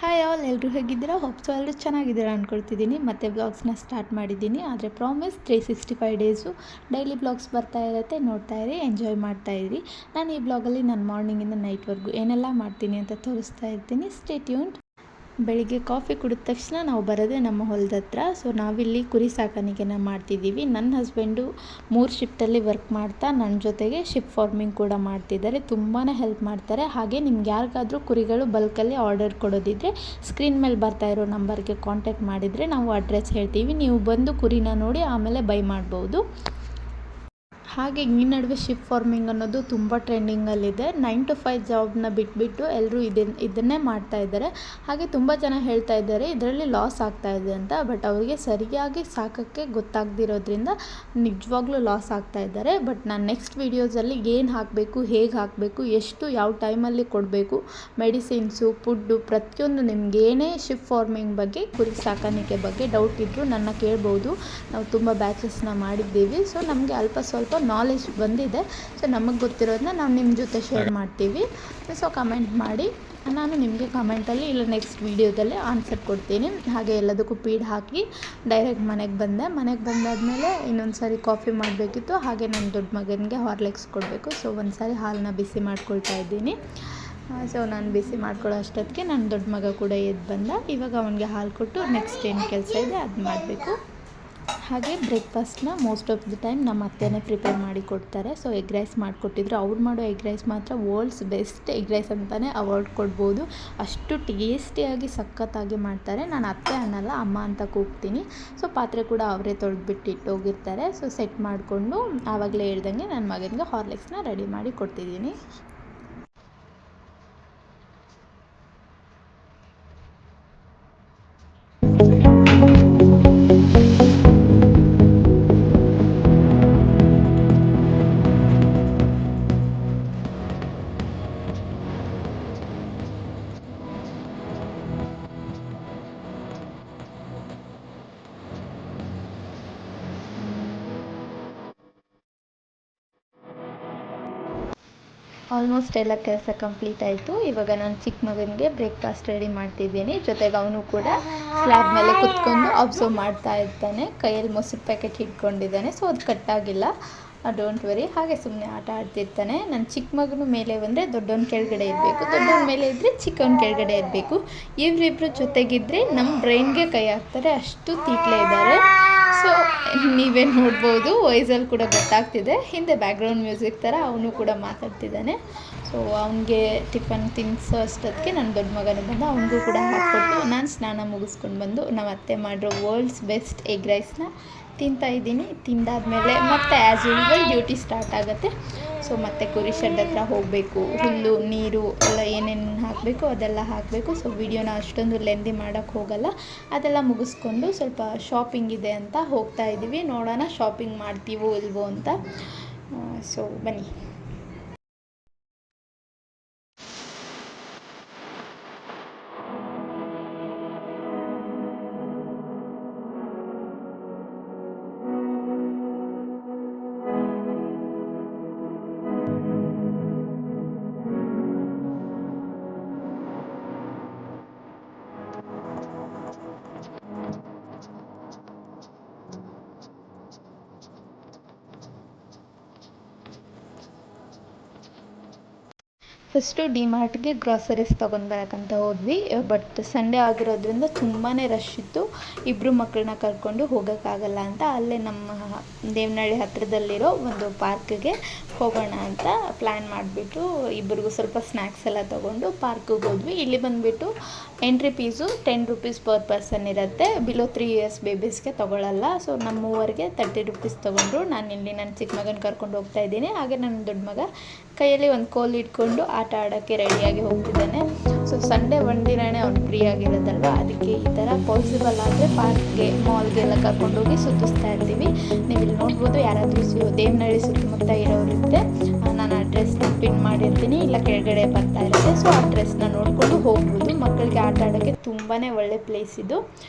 Hi all, ಎಲ್ಲರೂ ಹೇಗಿದ್ದೀರಾ? ಹೋಪ್ಸು ಎಲ್ಲರೂ ಚೆನ್ನಾಗಿದ್ದೀರಾ ಅಂದ್ಕೊಳ್ತಿದ್ದೀನಿ. ಮತ್ತೆ ವ್ಲಾಗ್ಸ್ನ ಸ್ಟಾರ್ಟ್ ಮಾಡಿದ್ದೀನಿ. ಆದರೆ ಪ್ರಾಮಿಸ್ 365 ಡೇಸು ಡೈಲಿ ವ್ಲಾಗ್ಸ್ ಬರ್ತಾ ಇರುತ್ತೆ. ನೋಡ್ತಾ ಇರಿ, ಎಂಜಾಯ್ ಮಾಡ್ತಾ ಇರಿ. ನಾನು ಈ ಬ್ಲಾಗಲ್ಲಿ ನಾನು ಮಾರ್ನಿಂಗಿಂದ ನೈಟ್ವರೆಗೂ ಏನೆಲ್ಲ ಮಾಡ್ತೀನಿ ಅಂತ ತೋರಿಸ್ತಾ ಇರ್ತೀನಿ. Stay tuned. ಬೆಳಿಗ್ಗೆ ಕಾಫಿ ಕುಡಿದ ತಕ್ಷಣ ನಾವು ಬರೋದೇ ನಮ್ಮ ಹೊಲದ ಹತ್ರ. ಸೊ ನಾವಿಲ್ಲಿ ಕುರಿ ಸಾಕಾಣಿಕೆನ ಮಾಡ್ತಿದ್ದೀವಿ. ನನ್ನ ಹಸ್ಬೆಂಡು 3 ಶಿಫ್ಟಲ್ಲಿ ವರ್ಕ್ ಮಾಡ್ತಾ ನನ್ನ ಜೊತೆಗೆ ಶಿಫ್ಟ್ ಫಾರ್ಮಿಂಗ್ ಕೂಡ ಮಾಡ್ತಿದ್ದಾರೆ. ತುಂಬಾ ಹೆಲ್ಪ್ ಮಾಡ್ತಾರೆ. ಹಾಗೆ ನಿಮ್ಗೆ ಯಾರಿಗಾದರೂ ಕುರಿಗಳು ಬಲ್ಕಲ್ಲಿ ಆರ್ಡರ್ ಕೊಡೋದಿದ್ದರೆ ಸ್ಕ್ರೀನ್ ಮೇಲೆ ಬರ್ತಾ ಇರೋ ನಂಬರ್ಗೆ ಕಾಂಟ್ಯಾಕ್ಟ್ ಮಾಡಿದರೆ ನಾವು ಅಡ್ರೆಸ್ ಹೇಳ್ತೀವಿ. ನೀವು ಬಂದು ಕುರಿನ ನೋಡಿ ಆಮೇಲೆ ಬೈ ಮಾಡ್ಬೋದು. ಹಾಗೆ ಈ ನಡುವೆ ಶಿಫ್ಟ್ ಫಾರ್ಮಿಂಗ್ ಅನ್ನೋದು ತುಂಬ ಟ್ರೆಂಡಿಂಗಲ್ಲಿದೆ. 9 to 5 ಜಾಬ್ನ ಬಿಟ್ಬಿಟ್ಟು ಎಲ್ಲರೂ ಇದನ್ನೇ ಮಾಡ್ತಾ ಇದ್ದಾರೆ. ಹಾಗೆ ತುಂಬ ಜನ ಹೇಳ್ತಾ ಇದ್ದಾರೆ ಇದರಲ್ಲಿ ಲಾಸ್ ಆಗ್ತಾ ಇದೆ ಅಂತ. ಬಟ್ ಅವರಿಗೆ ಸರಿಯಾಗಿ ಸಾಕೋಕ್ಕೆ ಗೊತ್ತಾಗದಿರೋದ್ರಿಂದ ನಿಜವಾಗ್ಲೂ ಲಾಸ್ ಆಗ್ತಾ ಇದ್ದಾರೆ. ಬಟ್ ನಾನು ನೆಕ್ಸ್ಟ್ ವೀಡಿಯೋಸಲ್ಲಿ ಏನು ಹಾಕಬೇಕು, ಹೇಗೆ ಹಾಕಬೇಕು, ಎಷ್ಟು ಯಾವ ಟೈಮಲ್ಲಿ ಕೊಡಬೇಕು, ಮೆಡಿಸಿನ್ಸು, ಫುಡ್ಡು, ಪ್ರತಿಯೊಂದು ನಿಮ್ಗೆ ಏನೇ ಶಿಫ್ಟ್ ಫಾರ್ಮಿಂಗ್ ಬಗ್ಗೆ, ಕುರಿ ಸಾಕಾಣಿಕೆ ಬಗ್ಗೆ ಡೌಟ್ ಇದ್ದರೂ ನನ್ನ ಕೇಳ್ಬೋದು. ನಾವು ತುಂಬ ಬ್ಯಾಚಸ್ನ ಮಾಡಿದ್ದೀವಿ. ಸೊ ನಮಗೆ ಅಲ್ಪ ಸ್ವಲ್ಪ ನಾಲೆಜ್ ಬಂದಿದೆ. ಸೊ ನಮಗೆ ಗೊತ್ತಿರೋದನ್ನ ನಾವು ನಿಮ್ಮ ಜೊತೆ ಶೇರ್ ಮಾಡ್ತೀವಿ. ಸೊ ಕಮೆಂಟ್ ಮಾಡಿ, ನಾನು ನಿಮಗೆ ಕಮೆಂಟಲ್ಲಿ ಇಲ್ಲ ನೆಕ್ಸ್ಟ್ ವೀಡಿಯೋದಲ್ಲಿ ಆನ್ಸರ್ ಕೊಡ್ತೀನಿ. ಹಾಗೆ ಎಲ್ಲದಕ್ಕೂ ಫೀಡ್ ಹಾಕಿ ಡೈರೆಕ್ಟ್ ಮನೆಗೆ ಬಂದಾದಮೇಲೆ ಇನ್ನೊಂದು ಸಾರಿ ಕಾಫಿ ಮಾಡಬೇಕಿತ್ತು. ಹಾಗೆ ನನ್ನ ದೊಡ್ಡ ಮಗನಿಗೆ ಹಾರ್ಲಿಕ್ಸ್ ಕೊಡಬೇಕು. ಸೊ ಒಂದು ಸಾರಿ ಹಾಲನ್ನ ಬಿಸಿ ಮಾಡ್ಕೊಳ್ತಾ ಇದ್ದೀನಿ. ಸೊ ನಾನು ಬಿಸಿ ಮಾಡ್ಕೊಳ್ಳೋ ಅಷ್ಟೊತ್ತಿಗೆ ನನ್ನ ದೊಡ್ಡ ಮಗ ಕೂಡ ಎದ್ದು ಬಂದ. ಇವಾಗ ಅವನಿಗೆ ಹಾಲು ಕೊಟ್ಟು ನೆಕ್ಸ್ಟ್ ಏನು ಕೆಲಸ ಇದೆ ಅದು ಮಾಡಬೇಕು. ಹಾಗೆ ಬ್ರೇಕ್ಫಾಸ್ಟ್ನ ಮೋಸ್ಟ್ ಆಫ್ ದಿ ಟೈಮ್ ನಮ್ಮ ಅತ್ತೆನೇ ಪ್ರಿಪೇರ್ ಮಾಡಿ ಕೊಡ್ತಾರೆ. ಸೊ ಎಗ್ ರೈಸ್ ಮಾಡಿಕೊಟ್ಟಿದ್ರು. ಅವ್ರು ಮಾಡೋ ಎಗ್ ರೈಸ್ ಮಾತ್ರ ವರ್ಲ್ಡ್ಸ್ ಬೆಸ್ಟ್ ಎಗ್ ರೈಸ್ ಅಂತಲೇ ಅವಾರ್ಡ್ ಕೊಡ್ಬೋದು. ಅಷ್ಟು ಟೇಸ್ಟಿಯಾಗಿ ಸಖತ್ತಾಗಿ ಮಾಡ್ತಾರೆ. ನಾನು ಅತ್ತೆ ಅನ್ನಲ್ಲ, ಅಮ್ಮ ಅಂತ ಕೂಗ್ತೀನಿ. ಸೊ ಪಾತ್ರೆ ಕೂಡ ಅವರೇ ತೊಳೆದ್ಬಿಟ್ಟು ಇಟ್ಟೋಗಿರ್ತಾರೆ. ಸೊ ಸೆಟ್ ಮಾಡಿಕೊಂಡು ಆವಾಗಲೇ ಹೇಳ್ದಂಗೆ ನನ್ನ ಮಗನಿಗೆ ಹಾರ್ಲಿಕ್ಸ್ನ ರೆಡಿ ಮಾಡಿ ಕೊಡ್ತಿದ್ದೀನಿ. ಆಲ್ಮೋಸ್ಟ್ ಎಲ್ಲ ಕೆಲಸ ಕಂಪ್ಲೀಟ್ ಆಯಿತು. ಇವಾಗ ನಾನು ಚಿಕ್ಕ ಮಗನಿಗೆ ಬ್ರೇಕ್ಫಾಸ್ಟ್ ರೆಡಿ ಮಾಡ್ತಿದ್ದೀನಿ. ಜೊತೆಗೆ ಅವನು ಕೂಡ ಸ್ಲ್ಯಾಬ್ ಮೇಲೆ ಕುತ್ಕೊಂಡು ಅಬ್ಸರ್ವ್ ಮಾಡ್ತಾ ಇರ್ತಾನೆ. ಕೈಯಲ್ಲಿ ಮೊಸರು ಪ್ಯಾಕೆಟ್ ಇಟ್ಕೊಂಡಿದ್ದಾನೆ. ಸೊ ಅದು ಕಟ್ಟಾಗಿಲ್ಲ, ಡೋಂಟ್ ವರಿ. ಹಾಗೆ ಸುಮ್ಮನೆ ಆಟ ಆಡ್ತಿರ್ತಾನೆ. ನನ್ನ ಚಿಕ್ಕ ಮಗನ ಮೇಲೆ ಬಂದರೆ ದೊಡ್ಡವನ ಕೆಳಗಡೆ ಇರಬೇಕು, ದೊಡ್ಡವನ ಮೇಲೆ ಇದ್ದರೆ ಚಿಕ್ಕವನ ಕೆಳಗಡೆ ಇರಬೇಕು. ಇವರಿಬ್ಬರು ಜೊತೆಗಿದ್ದರೆ ನಮ್ಮ ಬ್ರೈನ್ಗೆ ಕೈ ಹಾಕ್ತಾರೆ, ಅಷ್ಟು ತೀಟ್ಲೆ ಇದ್ದಾರೆ. ಸೊ ನೀವೇ ನೋಡ್ಬೋದು, ವಾಯ್ಸಲ್ಲಿ ಕೂಡ ಗೊತ್ತಾಗ್ತಿದೆ. ಹಿಂದೆ ಬ್ಯಾಕ್ಗ್ರೌಂಡ್ ಮ್ಯೂಸಿಕ್ ಥರ ಅವನು ಕೂಡ ಮಾತಾಡ್ತಿದ್ದಾನೆ. ಸೊ ಅವನಿಗೆ ಟಿಫನ್ ತಿನ್ನಿಸೋ ಅಷ್ಟೊತ್ತಿಗೆ ನನ್ನ ದೊಡ್ಡ ಮಗನೂ ಬಂದ. ಅವನಿಗೂ ಕೂಡ ಹಾಕ್ಕೊಟ್ಟು ನಾನು ಸ್ನಾನ ಮುಗಿಸ್ಕೊಂಡು ಬಂದು ನಮ್ಮ ಅತ್ತೆ ಮಾಡಿರೋ ವರ್ಲ್ಡ್ಸ್ ಬೆಸ್ಟ್ ಎಗ್ ರೈಸ್ನ ತಿಂತಾಯಿದ್ದೀನಿ. ತಿಂದಾದಮೇಲೆ ಮತ್ತೆ ಆ್ಯಸ್ ಯೂಶ್ವಲ್ ಡ್ಯೂಟಿ ಸ್ಟಾರ್ಟ್ ಆಗುತ್ತೆ. ಸೊ ಮತ್ತೆ ಕುರಿ ಶೆಡ್ ಹತ್ರ ಹೋಗಬೇಕು. ಹುಲ್ಲು, ನೀರು ಎಲ್ಲ ಏನೇನು ಹಾಕಬೇಕು ಅದೆಲ್ಲ ಹಾಕಬೇಕು. ಸೊ ವಿಡಿಯೋನ ಅಷ್ಟೊಂದು ಲೆಂದಿ ಮಾಡೋಕ್ಕೆ ಹೋಗಲ್ಲ. ಅದೆಲ್ಲ ಮುಗಿಸ್ಕೊಂಡು ಸ್ವಲ್ಪ ಶಾಪಿಂಗ್ ಇದೆ ಅಂತ ಹೋಗ್ತಾ ಇದ್ದೀವಿ. ನೋಡೋಣ ಶಾಪಿಂಗ್ ಮಾಡ್ತೀವೋ ಇಲ್ವೋ ಅಂತ. ಸೊ ಬನ್ನಿ. ಫಸ್ಟು ಡಿಮಾರ್ಟ್ಗೆ ಗ್ರಾಸರೀಸ್ ತೊಗೊಂಡು ಬರೋಕ್ಕಂತ ಹೋದ್ವಿ. ಬಟ್ ಸಂಡೇ ಆಗಿರೋದ್ರಿಂದ ತುಂಬಾ ರಶ್ ಇತ್ತು. ಇಬ್ಬರು ಮಕ್ಕಳನ್ನ ಕರ್ಕೊಂಡು ಹೋಗೋಕ್ಕಾಗಲ್ಲ ಅಂತ ಅಲ್ಲೇ ನಮ್ಮ ದೇವನಹಳ್ಳಿ ಹತ್ತಿರದಲ್ಲಿರೋ ಒಂದು ಪಾರ್ಕ್ಗೆ ಹೋಗೋಣ ಅಂತ ಪ್ಲ್ಯಾನ್ ಮಾಡಿಬಿಟ್ಟು ಇಬ್ಬರಿಗೂ ಸ್ವಲ್ಪ ಸ್ನ್ಯಾಕ್ಸ್ ಎಲ್ಲ ತೊಗೊಂಡು ಪಾರ್ಕಿಗೆ ಹೋದ್ವಿ. ಇಲ್ಲಿ ಬಂದುಬಿಟ್ಟು entry fee 10 rupees per person ಇರುತ್ತೆ. ಬಿಲೋ 3 ಇಯರ್ಸ್ ಬೇಬೀಸ್ಗೆ ತೊಗೊಳ್ಳಲ್ಲ. ಸೊ ನಮ್ಮ ಮೂವರಿಗೆ 30 ರೂಪೀಸ್ ತೊಗೊಂಡ್ರು. ನಾನು ಇಲ್ಲಿ ನನ್ನ ಚಿಕ್ಕ ಮಗನ ಕರ್ಕೊಂಡು ಹೋಗ್ತಾ ಇದ್ದೀನಿ. ಹಾಗೆ ನನ್ನ ದೊಡ್ಡ ಮಗ ಕೈಯಲ್ಲಿ ಒಂದು ಕೋಲ್ ಇಟ್ಕೊಂಡು ಆಟ ಆಡೋಕ್ಕೆ ರೆಡಿಯಾಗಿ ಹೋಗ್ತಿದ್ದಾನೆ. ಸೊ ಸಂಡೇ ಒಂದಿನನೇ ಅವ್ನು ಫ್ರೀ ಆಗಿರೋದಲ್ವ, ಅದಕ್ಕೆ ಈ ಥರ ಪಾಸಿಬಲ್ ಆದರೆ ಪಾರ್ಕ್ಗೆ, ಮಾಲ್ಗೆಲ್ಲ ಕರ್ಕೊಂಡೋಗಿ ಸುತ್ತಿಸ್ತಾ ಇರ್ತೀವಿ. ನೀವು ಇಲ್ಲಿ ನೋಡ್ಬೋದು, ಯಾರಾದರೂ ದೇವನಹಳ್ಳಿ ಸುತ್ತಮುತ್ತ ಇರೋರಿದ್ದರೆ ನಾನು ಅಡ್ರೆಸ್ನ ಪಿನ್ ಮಾಡಿರ್ತೀನಿ, ಇಲ್ಲ ಕೆಳಗಡೆ ಬರ್ತಾ ಇರುತ್ತೆ. ಸೊ ಅಡ್ರೆಸ್ನ ನೋಡಿಕೊಂಡು ಹೋಗ್ಬೋದು. ಮಕ್ಕಳಿಗೆ ಆಟ ಆಡೋಕ್ಕೆ ತುಂಬಾ ಒಳ್ಳೆ ಪ್ಲೇಸ್ ಇದು.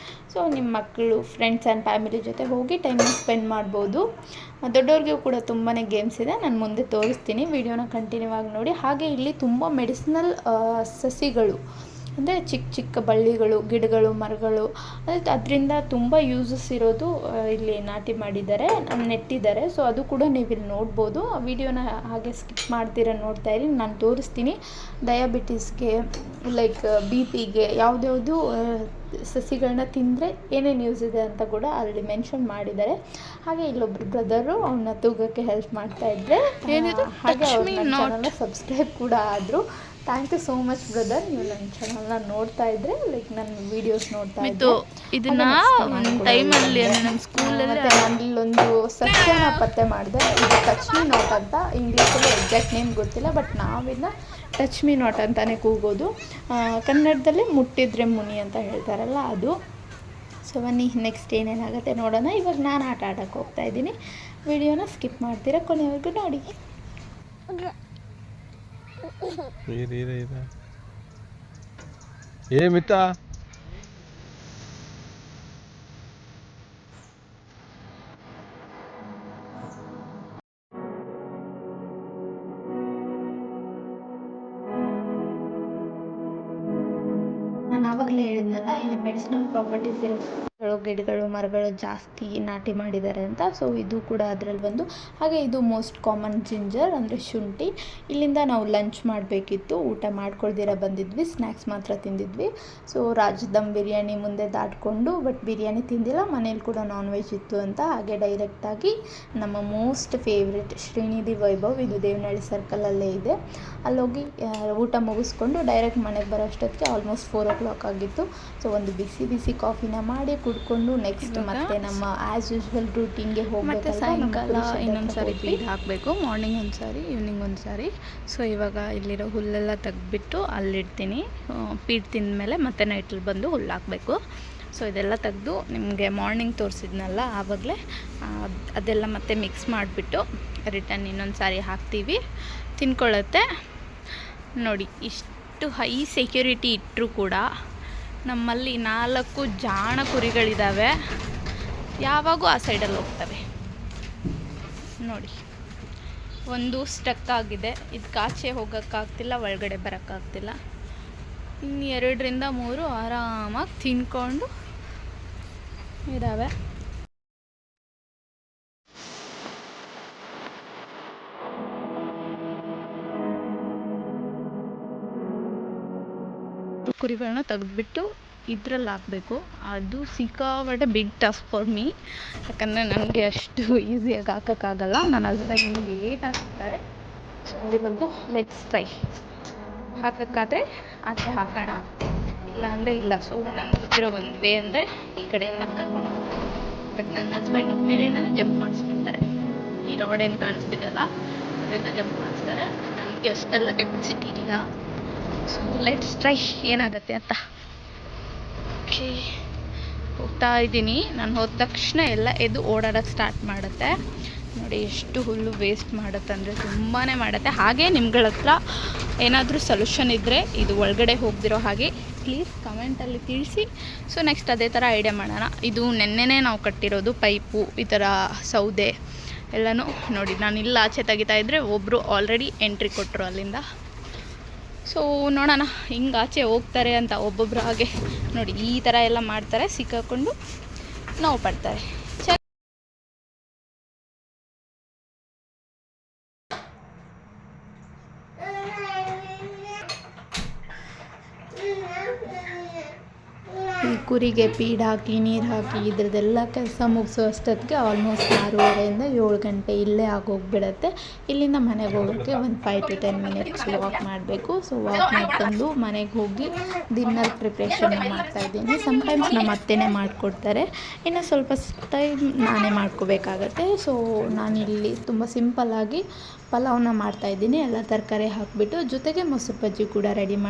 ಸೊ ನಿಮ್ಮ ಮಕ್ಕಳು, ಫ್ರೆಂಡ್ಸ್ ಆ್ಯಂಡ್ ಫ್ಯಾಮಿಲಿ ಜೊತೆ ಹೋಗಿ ಟೈಮ್ನ ಸ್ಪೆಂಡ್ ಮಾಡ್ಬೋದು. ದೊಡ್ಡವ್ರಿಗೂ ಕೂಡ ತುಂಬಾ ಗೇಮ್ಸ್ ಇದೆ. ನಾನು ಮುಂದೆ ತೋರಿಸ್ತೀನಿ, ವಿಡಿಯೋನ ಕಂಟಿನ್ಯೂ ಆಗಿ ನೋಡಿ. ಹಾಗೆ ಇಲ್ಲಿ ತುಂಬ ಮೆಡಿಸಿನಲ್ ಸಸಿಗಳು ಅಂದರೆ ಚಿಕ್ಕ ಚಿಕ್ಕ ಬಳ್ಳಿಗಳು, ಗಿಡಗಳು, ಮರಗಳು, ಅದರಿಂದ ತುಂಬ ಯೂಸಸ್ ಇರೋದು ಇಲ್ಲಿ ನಾಟಿ ಮಾಡಿದ್ದಾರೆ, ನೆಟ್ಟಿದ್ದಾರೆ. ಸೊ ಅದು ಕೂಡ ನೀವು ಇಲ್ಲಿ ನೋಡ್ಬೋದು. ಆ ವಿಡಿಯೋನ ಹಾಗೆ ಸ್ಕಿಪ್ ಮಾಡ್ತೀರ ನೋಡ್ತಾ ಇರಿ, ನಾನು ತೋರಿಸ್ತೀನಿ. ಡಯಾಬಿಟೀಸ್ಗೆ, ಲೈಕ್ BP ಗೆ ಯಾವುದ್ಯಾವುದು ಸಸಿಗಳನ್ನ ತಿಂದರೆ ಏನೇನು ಯೂಸ್ ಇದೆ ಅಂತ ಕೂಡ ಅಲ್ಲಿ ಮೆನ್ಷನ್ ಮಾಡಿದ್ದಾರೆ. ಹಾಗೆ ಇಲ್ಲೊಬ್ರು ಬ್ರದರು ಅವನ್ನ ತೂಗಕ್ಕೆ ಹೆಲ್ಪ್ ಮಾಡ್ತಾ ಇದ್ದರೆ, ಹಾಗೆ ಅವ್ರ ಚಾನಲ್ನ ಸಬ್ಸ್ಕ್ರೈಬ್ ಕೂಡ ಆದರು. Thank you so much brother, ನೀವು ನನ್ನ ಚಾನಲ್ನ ನೋಡ್ತಾ ಇದ್ದರೆ, ಲೈಕ್ ನನ್ನ ವೀಡಿಯೋಸ್ ನೋಡ್ತಾ ಇದ್ದರೆ. ಇದನ್ನ ಟೈಮಲ್ಲಿ ನಮ್ಮ ಸ್ಕೂಲಲ್ಲಿ ನಾನು ಇಲ್ಲೊಂದು ಸಸ್ಯನ ಪತ್ತೆ ಮಾಡಿದೆ. ಇದು ಟಚ್ ಮೀ ನಾಟ್ ಅಂತ, ಇಂಗ್ಲೀಷಲ್ಲಿ ಎಕ್ಸಾಕ್ಟ್ ನೇಮ್ ಗೊತ್ತಿಲ್ಲ, ಬಟ್ ನಾವಿನ್ನ ಟಚ್ ಮೀ ನಾಟ್ ಅಂತಲೇ ಕೂಗೋದು. ಕನ್ನಡದಲ್ಲಿ ಮುಟ್ಟಿದ್ರೆ ಮುನಿ ಅಂತ ಹೇಳ್ತಾರಲ್ಲ ಅದು. ಸೊ ಬನ್ನಿ ನೆಕ್ಸ್ಟ್ ಏನೇನಾಗುತ್ತೆ ನೋಡೋಣ. ಇವಾಗ ನಾನು ಆಟ ಆಡೋಕ್ಕೆ ಹೋಗ್ತಾ ಇದ್ದೀನಿ. ವಿಡಿಯೋನ ಸ್ಕಿಪ್ ಮಾಡ್ತೀರಾ, ಕೊನೆವರೆಗೂ ನೋಡಿ. ಮಿತಾ ನಾನು ಆವಾಗಲೇ ಹೇಳಿದ್ನಲ್ಲ, ಇಲ್ಲಿ ಮೆಡಿಸಿನಲ್ ಪ್ರಾಪರ್ಟೀಸ್ ಇರೋ ಗಿಡಗಳು, ಮರಗಳು ಜಾಸ್ತಿ ನಾಟಿ ಮಾಡಿದ್ದಾರೆ ಅಂತ. ಸೊ ಇದು ಕೂಡ ಅದರಲ್ಲಿ ಬಂದು. ಹಾಗೆ ಇದು ಮೋಸ್ಟ್ ಕಾಮನ್ ಜಿಂಜರ್, ಅಂದರೆ ಶುಂಠಿ. ಇಲ್ಲಿಂದ ನಾವು ಲಂಚ್ ಮಾಡಬೇಕಿತ್ತು, ಊಟ ಮಾಡ್ಕೊಳ್ದಿರ ಬಂದಿದ್ವಿ, ಸ್ನ್ಯಾಕ್ಸ್ ಮಾತ್ರ ತಿಂದಿದ್ವಿ. ಸೊ ದಮ್ ಬಿರಿಯಾನಿ ಮುಂದೆ ದಾಟ್ಕೊಂಡು, ಬಟ್ ಬಿರಿಯಾನಿ ತಿಂದಿಲ್ಲ, ಮನೇಲಿ ಕೂಡ ನಾನ್ ವೆಜ್ ಇತ್ತು ಅಂತ. ಹಾಗೆ ಡೈರೆಕ್ಟಾಗಿ ನಮ್ಮ ಮೋಸ್ಟ್ ಫೇವ್ರೆಟ್ ಶ್ರೀನಿಧಿ ವೈಭವ್, ಇದು ದೇವನಹಳ್ಳಿ ಸರ್ಕಲಲ್ಲೇ ಇದೆ, ಅಲ್ಲೋಗಿ ಊಟ ಮುಗಿಸ್ಕೊಂಡು ಡೈರೆಕ್ಟ್ ಮನೆಗೆ ಬರೋ ಅಷ್ಟೊತ್ತಿಗೆ ಆಲ್ಮೋಸ್ಟ್ 4 o'clock ಆಗಿತ್ತು. ಸೊ ಒಂದು ಬಿಸಿ ಬಿಸಿ ಕಾಫಿನ ಮಾಡಿ ಕುಡ್ಕೊಂಡು ನೆಕ್ಸ್ಟ್ ಮತ್ತೆ ನಮ್ಮ ಆ್ಯಸ್ ಯೂಶ್ವಲ್ ರೂಟೀನ್ಗೆ ಹೋಗ್ಬೇಕು. ಸಾಯಂಕಾಲ ಇನ್ನೊಂದು ಸಾರಿ ಫೀಡ್ ಹಾಕಬೇಕು, ಮಾರ್ನಿಂಗ್ ಒಂದು ಸಾರಿ, ಈವ್ನಿಂಗ್ ಒಂದು ಸಾರಿ. ಸೊ ಇವಾಗ ಇಲ್ಲಿರೋ ಹುಲ್ಲೆಲ್ಲ ತೆಗೆದ್ಬಿಟ್ಟು ಅಲ್ಲಿಡ್ತೀನಿ. ಫೀಡ್ ತಿಂದಮೇಲೆ ಮತ್ತೆ ನೈಟಲ್ಲಿ ಬಂದು ಹುಲ್ಲು ಹಾಕಬೇಕು. ಸೊ ಇದೆಲ್ಲ ತೆಗೆದು ನಿಮಗೆ ಮಾರ್ನಿಂಗ್ ತೋರಿಸಿದ್ನಲ್ಲ ಆವಾಗಲೇ, ಅದೆಲ್ಲ ಮತ್ತೆ ಮಿಕ್ಸ್ ಮಾಡಿಬಿಟ್ಟು ರಿಟರ್ನ್ ಇನ್ನೊಂದು ಸಾರಿ ಹಾಕ್ತೀವಿ, ತಿನ್ಕೊಳ್ಳುತ್ತೆ. ನೋಡಿ, ಇಷ್ಟು ಹೈ ಸೆಕ್ಯೂರಿಟಿ ಇಟ್ಟರೂ ಕೂಡ ನಮ್ಮಲ್ಲಿ 4 ಜಾಣ ಕುರಿಗಳಿದ್ದಾವೆ, ಯಾವಾಗೂ ಆ ಸೈಡಲ್ಲಿ ಹೋಗ್ತವೆ. ನೋಡಿ, ಒಂದು ಸ್ಟಕ್ ಆಗಿದೆ, ಇದಕ್ಕೆ ಆಚೆ ಹೋಗೋಕ್ಕಾಗ್ತಿಲ್ಲ, ಒಳಗಡೆ ಬರೋಕ್ಕಾಗ್ತಿಲ್ಲ. ಇನ್ನು 2 ರಿಂದ 3 ಆರಾಮಾಗಿ ತಿನ್ಕೊಂಡು ಇದ್ದಾವೆ. ಕುರಿಗಳನ್ನ ತೆಗೆದ್ಬಿಟ್ಟು ಇದ್ರಲ್ಲಿ ಹಾಕಬೇಕು. ಅದು ಸಿಕ್ಕಾಪಟ್ಟೆ ಬಿಗ್ ಟಾಸ್ಕ್ ಫಾರ್ ಮೀ, ಯಾಕಂದರೆ ನನಗೆ ಅಷ್ಟು ಈಸಿಯಾಗಿ ಹಾಕೋಕ್ಕಾಗಲ್ಲ. ನನ್ನ ಹಸ್ಬೆಂಡ್ ಲೇಟ್ ಹಾಕ್ತಾರೆ. ಸೊ ಅಲ್ಲಿ ಬಂದು ಲೆಟ್ಸ್ ಟ್ರೈ. ಹಾಕೋಕ್ಕಾದ್ರೆ ಆಚೆ ಹಾಕೋಣ, ಇಲ್ಲ ಅಂದರೆ ಇಲ್ಲ. ಸೊ ಇರೋ ಒಂದು ವೇ ಅಂದರೆ ಈ ಕಡೆ ಹಾಕೋಣ. ಬಟ್ ನನ್ನ ಹಸ್ಬೆಂಡ್ ಮೇಲೆ ನಾನು ಜಂಪ್ ಮಾಡಿಸ್ಬಿಡ್ತಾರೆ. ಈ ರೋಡ್ ಏನು ಕಾಣಿಸ್ತಿದ್ದಲ್ಲ ಅದರಿಂದ ಜಂಪ್ ಮಾಡಿಸ್ತಾರೆ. ನನಗೆ ಅಷ್ಟೆಲ್ಲ ಕೆಪಾಸಿಟಿ ಇಲ್ಲ. ಸೊ ಲೆಟ್ಸ್ ಟ್ರೈ ಏನಾಗುತ್ತೆ ಅಂತ. ಓಕೆ, ಹೋಗ್ತಾ ಇದ್ದೀನಿ. ನಾನು ಹೋದ ತಕ್ಷಣ ಎಲ್ಲ ಎದ್ದು ಓಡಾಡೋಕ್ಕೆ ಸ್ಟಾರ್ಟ್ ಮಾಡುತ್ತೆ. ನೋಡಿ ಎಷ್ಟು ಹುಲ್ಲು ವೇಸ್ಟ್ ಮಾಡುತ್ತೆ ಅಂದರೆ ತುಂಬಾ ಮಾಡುತ್ತೆ. ಹಾಗೆ ನಿಮ್ಗಳ ಹತ್ರ ಏನಾದರೂ ಸೊಲ್ಯೂಷನ್ ಇದ್ದರೆ ಇದು ಒಳಗಡೆ ಹೋಗ್ದಿರೋ ಹಾಗೆ ಪ್ಲೀಸ್ ಕಮೆಂಟಲ್ಲಿ ತಿಳಿಸಿ. ಸೊ ನೆಕ್ಸ್ಟ್ ಅದೇ ಥರ ಐಡಿಯಾ ಮಾಡೋಣ. ಇದು ನೆನ್ನೆನೇ ನಾವು ಕಟ್ಟಿರೋದು ಪೈಪು, ಈ ಥರ ಸೌದೆ ಎಲ್ಲನೂ. ನೋಡಿ, ನಾನು ಇಲ್ಲ ಆಚೆ ತೆಗಿತಾ ಇದ್ದರೆ ಒಬ್ಬರು ಆಲ್ರೆಡಿ ಎಂಟ್ರಿ ಕೊಟ್ಟರು ಅಲ್ಲಿಂದ. ಸೊ ನೋಡೋಣ ಹಿಂಗೆ ಆಚೆ ಹೋಗ್ತಾರೆ ಅಂತ. ಒಬ್ಬೊಬ್ಬರು ಹಾಗೆ ನೋಡಿ ಈ ಥರ ಎಲ್ಲ ಮಾಡ್ತಾರೆ, ಸಿಕ್ಕಾಕೊಂಡು ನೋವು ಪಡ್ತಾರೆ. ಈ ಕುರಿಗೆ ಫೀಡ್ ಹಾಕಿ, ನೀರು ಹಾಕಿ, ಇದ್ರದ್ದೆಲ್ಲ ಕೆಲಸ ಮುಗಿಸೋ ಅಷ್ಟೊತ್ತಿಗೆ ಆಲ್ಮೋಸ್ಟ್ 6:30ಯಿಂದ 7 ಗಂಟೆ ಇಲ್ಲೇ ಆಗೋಗ್ಬಿಡತ್ತೆ. ಇಲ್ಲಿಂದ ಮನೆಗೆ ಹೋಗೋಕ್ಕೆ ಒಂದು 5 to 10 minutes ವಾಕ್ ಮಾಡಬೇಕು. ಸೊ ವಾಕ್ ಮಾಡ್ಕೊಂಡು ಮನೆಗೆ ಹೋಗಿ ಡಿನ್ನರ್ ಪ್ರಿಪ್ರೇಷನ್ ಮಾಡ್ತಾಯಿದ್ದೀನಿ. ಸಮ್ಟೈಮ್ಸ್ ನಮ್ಮ ಅತ್ತೆನೇ ಮಾಡಿಕೊಡ್ತಾರೆ, ಇನ್ನು ಸ್ವಲ್ಪ ಟೈಮ್ ನಾನೇ ಮಾಡ್ಕೋಬೇಕಾಗತ್ತೆ. ಸೊ ನಾನಿಲ್ಲಿ ತುಂಬ ಸಿಂಪಲ್ಲಾಗಿ ಪಲಾವ್ನ ಮಾಡ್ತಾಯಿದ್ದೀನಿ. ಎಲ್ಲ ತರಕಾರಿ ಹಾಕಿಬಿಟ್ಟು, ಜೊತೆಗೆ ಮೊಸರು ಬಜ್ಜಿ ಕೂಡ ರೆಡಿ ಮಾಡಿ